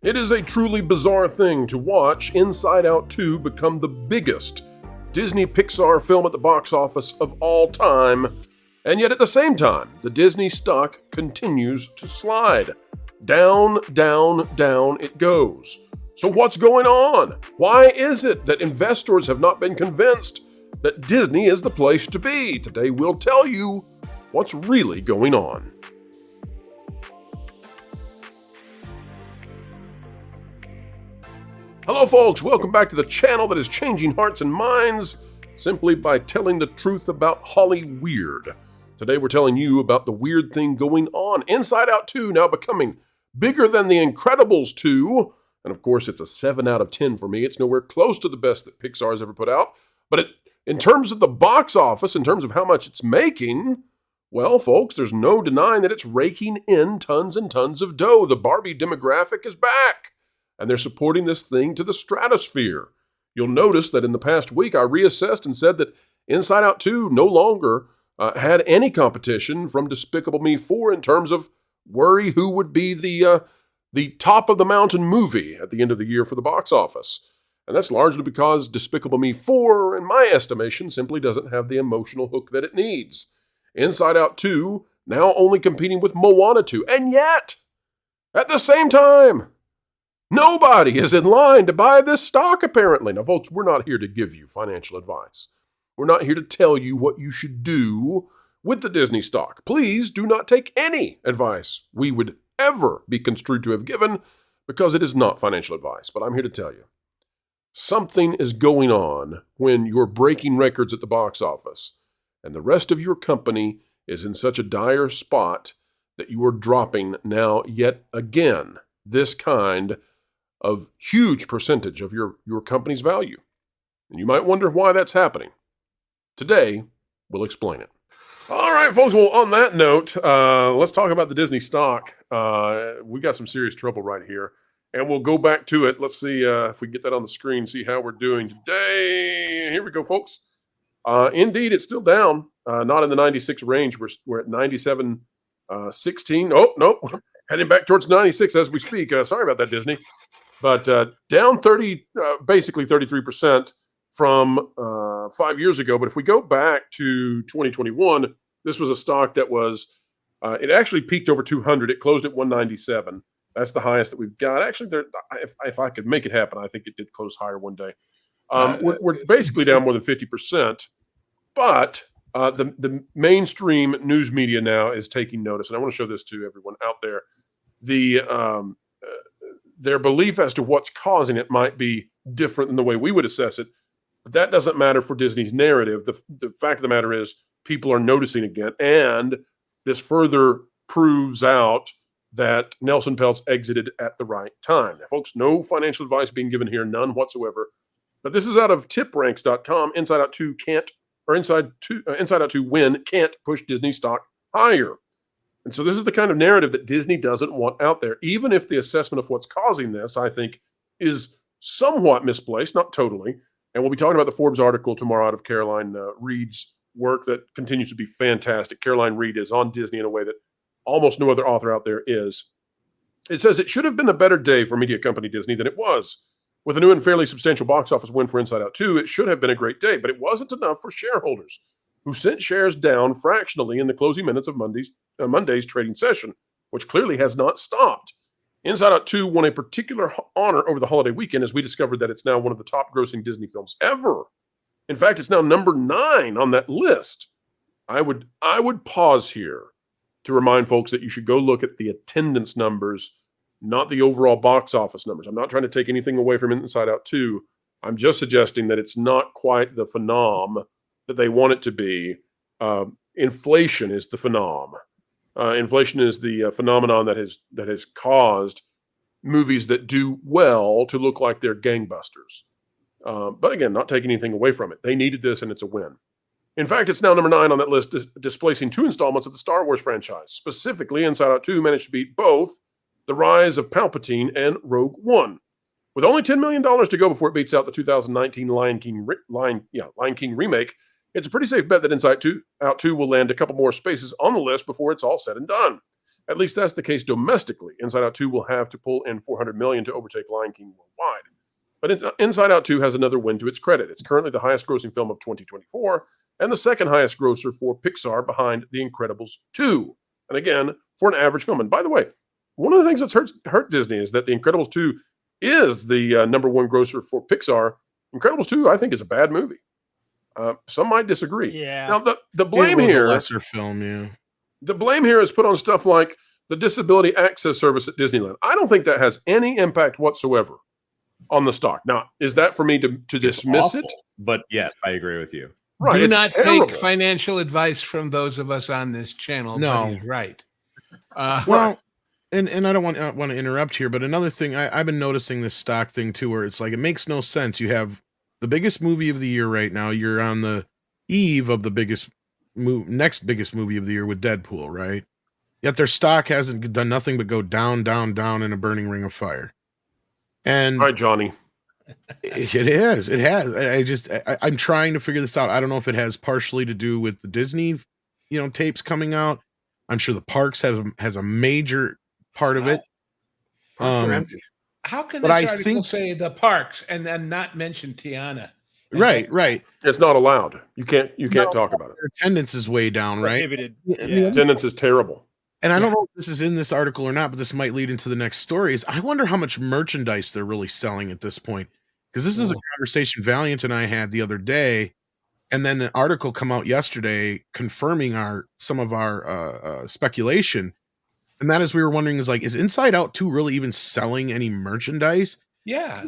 It is a truly bizarre thing to watch Inside Out 2 become the biggest Disney Pixar film at the box office of all time, and yet at the same time, the Disney stock continues to slide. Down, down, down it goes. So what's going on? Why is it that investors have not been convinced that Disney is the place to be? Today we'll tell you what's really going on. Hello folks, welcome back to the channel that is changing hearts and minds simply by telling the truth about Holly Weird. Today we're telling you about the weird thing going on. Inside Out 2 now becoming bigger than The Incredibles 2. And of course it's a 7 out of 10 for me. It's nowhere close to the best that Pixar has ever put out. But in terms of the box office, in terms of how much it's making, well folks, there's no denying that it's raking in tons and tons of dough. The Barbie demographic is back. And they're supporting this thing to the stratosphere. You'll notice that in the past week, I reassessed and said that Inside Out 2 no longer had any competition from Despicable Me 4 in terms of worry who would be the top of the mountain movie at the end of the year for the box office. And that's largely because Despicable Me 4, in my estimation, simply doesn't have the emotional hook that it needs. Inside Out 2 now only competing with Moana 2. And yet, at the same time, nobody is in line to buy this stock, apparently. Now, folks, we're not here to give you financial advice. We're not here to tell you what you should do with the Disney stock. Please do not take any advice we would ever be construed to have given, because it is not financial advice. But I'm here to tell you, something is going on when you're breaking records at the box office, and the rest of your company is in such a dire spot that you are dropping now yet again this kind of huge percentage of your company's value. And you might wonder why that's happening. Today, we'll explain it. All right, folks, well, on that note, let's talk about the Disney stock. We got some serious trouble right here, and we'll go back to it. Let's see if we can get that on the screen, see how we're doing today. Here we go, folks. Indeed, it's still down, not in the 96 range. We're at 97.16. Oh, no, heading back towards 96 as we speak. Sorry about that, Disney. But down basically 33% from 5 years ago. But if we go back to 2021, this was a stock that was, it actually peaked over 200. It closed at 197. That's the highest that we've got. Actually, if I could make it happen, I think it did close higher one day. We're basically down more than 50%. But the mainstream news media now is taking notice. And I want to show this to everyone out there. Their belief as to what's causing it might be different than the way we would assess it, but that doesn't matter for Disney's narrative. The fact of the matter is people are noticing again, and this further proves out that Nelson Peltz exited at the right time. Now, folks, no financial advice being given here, none whatsoever. But this is out of tipranks.com. Inside Out 2 Inside Out 2 win can't push Disney stock higher. And so this is the kind of narrative that Disney doesn't want out there, even if the assessment of what's causing this, I think, is somewhat misplaced, not totally. And we'll be talking about the Forbes article tomorrow out of Caroline Reed's work that continues to be fantastic. Caroline Reed is on Disney in a way that almost no other author out there is. It says it should have been a better day for media company Disney than it was. With a new and fairly substantial box office win for Inside Out 2, it should have been a great day, but it wasn't enough for shareholders, who sent shares down fractionally in the closing minutes of Monday's trading session, which clearly has not stopped. Inside Out 2 won a particular honor over the holiday weekend as we discovered that it's now one of the top grossing Disney films ever. In fact, it's now number 9 on that list. I would pause here to remind folks that you should go look at the attendance numbers, not the overall box office numbers. I'm not trying to take anything away from Inside Out 2. I'm just suggesting that it's not quite the phenom that they want it to be. Inflation is the phenom. Inflation is the phenomenon that has caused movies that do well to look like they're gangbusters. But again, not taking anything away from it. They needed this, and it's a win. In fact, it's now number 9 on that list, displacing 2 installments of the Star Wars franchise. Specifically, Inside Out 2 managed to beat both The Rise of Palpatine and Rogue One. With only $10 million to go before it beats out the 2019 Lion King remake, it's a pretty safe bet that Inside Out 2 will land a couple more spaces on the list before it's all said and done. At least that's the case domestically. Inside Out 2 will have to pull in $400 million to overtake Lion King worldwide. But Inside Out 2 has another win to its credit. It's currently the highest grossing film of 2024 and the second highest grosser for Pixar behind The Incredibles 2. And again, for an average film. And by the way, one of the things that's hurt Disney is that The Incredibles 2 is the number one grosser for Pixar. Incredibles 2, I think, is a bad movie. Some might disagree. Yeah. Now, the blame here, a lesser film, yeah. The blame here is put on stuff like the disability access service at Disneyland. I don't think that has any impact whatsoever on the stock. Now, is that for me to dismiss awful, it? But yes, I agree with you. Right. Do not take financial advice from those of us on this channel. No. But he's right. Well, and I don't want to interrupt here, but another thing, I've been noticing this stock thing too, where it's like it makes no sense. You have the biggest movie of the year right now. You're on the eve of the next biggest movie of the year with Deadpool, right? Yet their stock hasn't done nothing but go down, down, down in a burning ring of fire. And all right, Johnny. It has. I'm trying to figure this out. I don't know if it has partially to do with the Disney, tapes coming out. I'm sure the parks has a major part of it. How can this article say the parks and then not mention Tiana? Right. It's not allowed. You can't talk about it. Their attendance is way down, right? Attendance is terrible. And I don't know if this is in this article or not, but this might lead into the next story. Is I wonder how much merchandise they're really selling at this point. Because this is a conversation Valiant and I had the other day, and then the article come out yesterday confirming some of our speculation. And that is, we were wondering, is Inside Out 2 really even selling any merchandise? Yeah,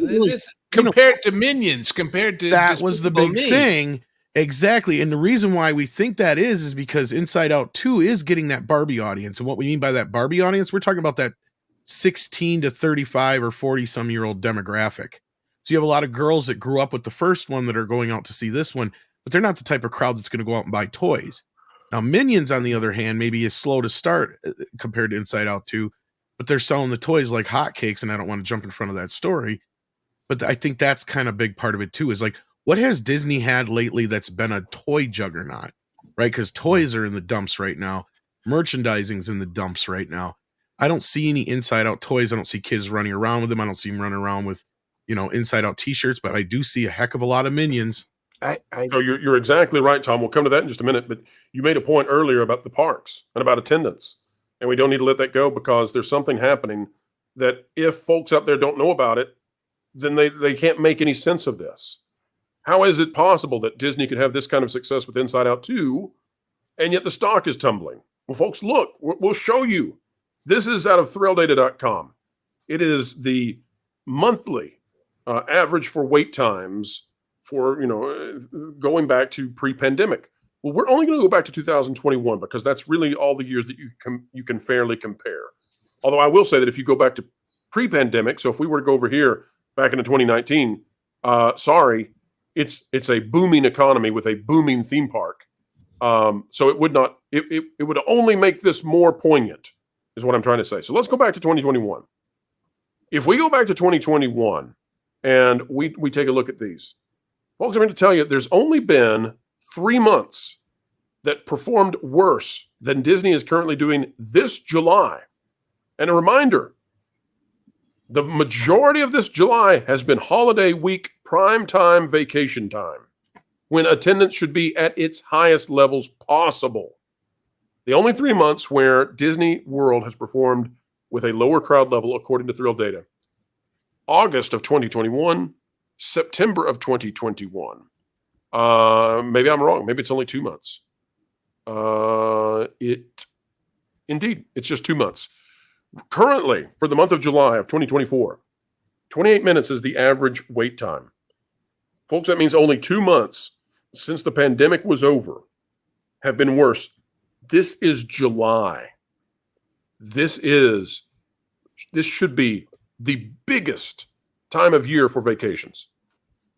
compared to Minions, that was the big thing. Exactly. And the reason why we think that is because Inside Out 2 is getting that Barbie audience. And what we mean by that Barbie audience, we're talking about that 16 to 35 or 40 some year old demographic. So you have a lot of girls that grew up with the first one that are going out to see this one, but they're not the type of crowd that's going to go out and buy toys. Now, Minions, on the other hand, maybe is slow to start compared to Inside Out 2, but they're selling the toys like hotcakes, and I don't want to jump in front of that story. But I think that's kind of a big part of it, too, is like, what has Disney had lately that's been a toy juggernaut, right? Because toys are in the dumps right now. Merchandising's in the dumps right now. I don't see any Inside Out toys. I don't see kids running around with them. I don't see them running around with, Inside Out t-shirts, but I do see a heck of a lot of Minions. So you're exactly right, Tom. We'll come to that in just a minute, but you made a point earlier about the parks and about attendance, and we don't need to let that go because there's something happening that if folks out there don't know about it, then they can't make any sense of this. How is it possible that Disney could have this kind of success with Inside Out 2, and yet the stock is tumbling? Well, folks, look, we'll show you. This is out of ThrilldAta.com. It is the monthly average for wait times for, going back to pre-pandemic. Well, we're only going to go back to 2021 because that's really all the years that you can fairly compare. Although I will say that if you go back to pre-pandemic, so if we were to go over here back into 2019, it's a booming economy with a booming theme park. So it would only make this more poignant, is what I'm trying to say. So let's go back to 2021. If we go back to 2021 and we take a look at these, folks, I'm going to tell you there's only been 3 months that performed worse than Disney is currently doing this July. And a reminder, the majority of this July has been holiday week, prime time, vacation time, when attendance should be at its highest levels possible. The only 3 months where Disney World has performed with a lower crowd level, according to Thrill Data: August of 2021, September of 2021. Maybe I'm wrong. Maybe it's only 2 months. Indeed, it's just 2 months. Currently, for the month of July of 2024, 28 minutes is the average wait time. Folks, that means only 2 months since the pandemic was over have been worse. This is July. This should be the biggest time of year for vacations.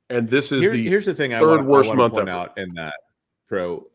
And this is here's the thing third worst month point ever. Out in that, Pro.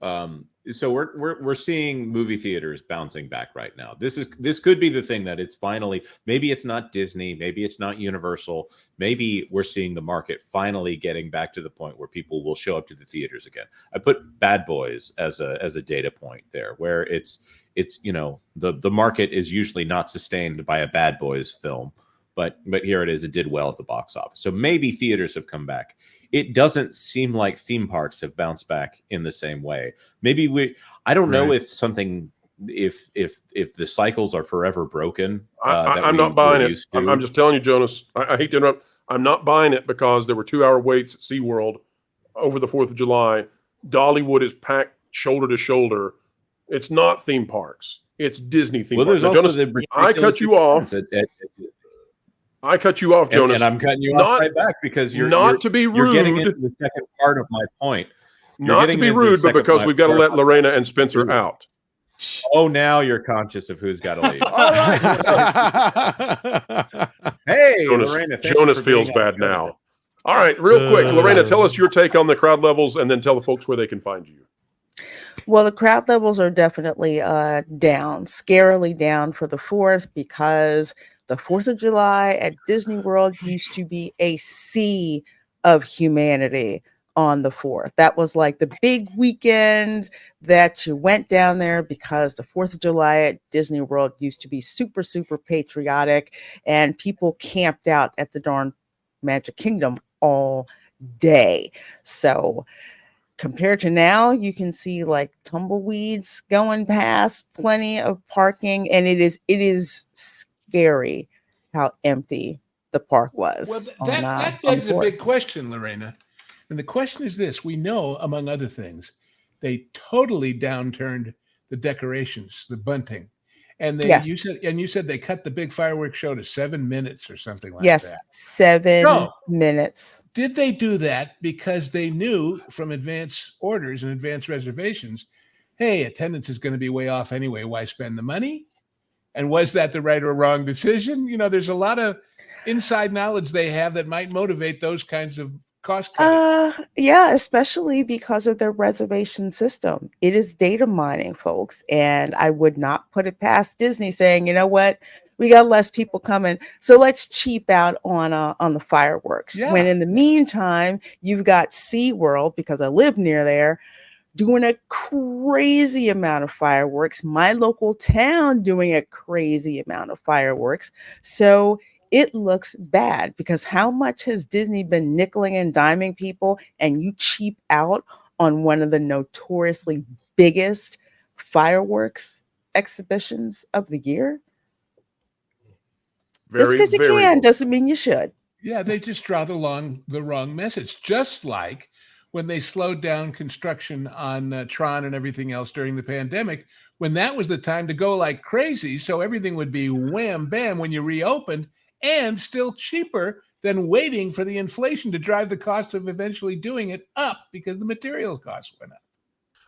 So we're seeing movie theaters bouncing back right now. This could be the thing that it's finally, maybe it's not Disney, maybe it's not Universal, maybe we're seeing the market finally getting back to the point where people will show up to the theaters again. I put Bad Boys as a data point there, where it's it's, you know, the market is usually not sustained by a Bad Boys film, but here it is. It did well at the box office. So maybe theaters have come back. It doesn't seem like theme parks have bounced back in the same way. Maybe I don't know if something, if the cycles are forever broken. I'm not buying it. I'm just telling you, Jonas, I hate to interrupt. I'm not buying it because there were 2-hour waits at SeaWorld over the 4th of July. Dollywood is packed shoulder to shoulder. It's not theme parks. It's Disney theme parks. There's also Jonas, I cut you off. I cut you off, Jonas. And I'm cutting you off right back because you're to be rude. You're getting into the second part of my point. Not to be rude, but because we've got to let Lorena and Spencer out. Oh, now you're conscious of who's got to leave. All right. Hey, Lorena. Jonas feels bad now. All right, real quick, Lorena, tell us your take on the crowd levels, and then tell the folks where they can find you. Well, the crowd levels are definitely down, scarily down for the 4th, because the 4th of July at Disney World used to be a sea of humanity on the 4th. That was like the big weekend that you went down there, because the 4th of July at Disney World used to be super, super patriotic, and people camped out at the darn Magic Kingdom all day. So compared to now, you can see like tumbleweeds going past, plenty of parking, and it is scary how empty the park was. Well, that begs a big question, Lorena. And the question is this: we know, among other things, they totally downturned the decorations, the bunting. And you said they cut the big fireworks show to 7 minutes or something like that. Yes, 7 minutes. Did they do that because they knew from advance orders and advance reservations, hey, attendance is going to be way off anyway, why spend the money? And was that the right or wrong decision? You know, there's a lot of inside knowledge they have that might motivate those kinds of cost cutting. Yeah, especially because of their reservation system. It is data mining, folks, and I would not put it past Disney saying, you know what, we got less people coming, so let's cheap out on the fireworks. Yeah. When in the meantime, you've got SeaWorld, because I live near there, doing a crazy amount of fireworks. My local town doing a crazy amount of fireworks. So it looks bad, because how much has Disney been nickeling and diming people, and you cheap out on one of the notoriously biggest fireworks exhibitions of the year? Just because you can doesn't mean you should. Yeah, they just draw the wrong message. Just like when they slowed down construction on Tron and everything else during the pandemic, when that was the time to go like crazy, so everything would be wham, bam when you reopened, and still cheaper than waiting for the inflation to drive the cost of eventually doing it up, because the material costs went up.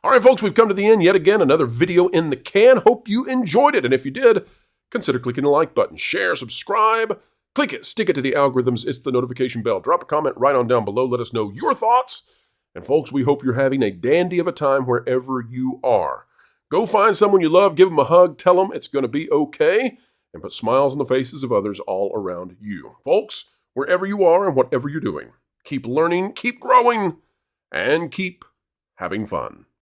All right, folks, we've come to the end. Yet again, another video in the can. Hope you enjoyed it. And if you did, consider clicking the like button, share, subscribe, click it, stick it to the algorithms. It's the notification bell. Drop a comment right on down below. Let us know your thoughts. And folks, we hope you're having a dandy of a time wherever you are. Go find someone you love, give them a hug, tell them it's going to be okay, and put smiles on the faces of others all around you. Folks, wherever you are and whatever you're doing, keep learning, keep growing, and keep having fun.